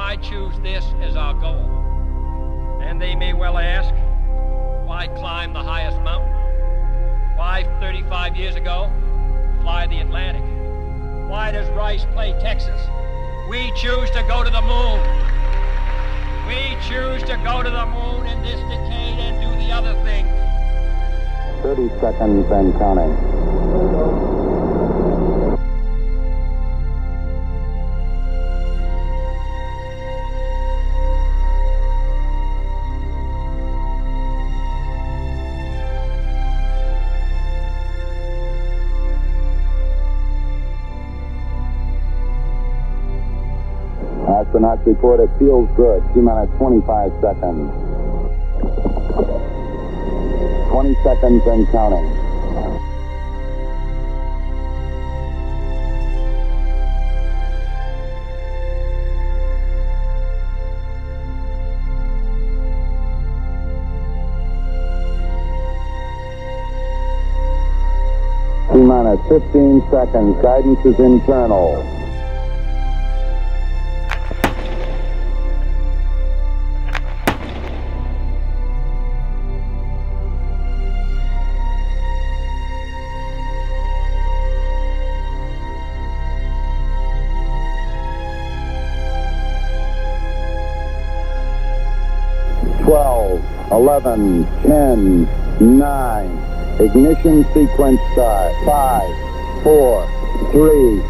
why choose this as our goal? And they may well ask, why climb the highest mountain? Why, 35 years ago, fly the Atlantic? Why does Rice play Texas? We choose to go to the moon. We choose to go to the moon in this decade and do the other things. 30 seconds and counting. Astronauts report it feels good. T-minus 25 seconds. 20 seconds and counting. T-minus 15 seconds. Guidance is internal. Twelve, 11, 10, 9. Ignition sequence start. 5, 4, 3,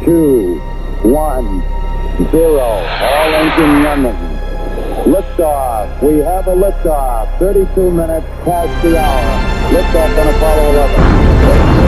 2, 1, 0. All engine running. Liftoff. We have a liftoff. 32 minutes past the hour. Liftoff on Apollo 11.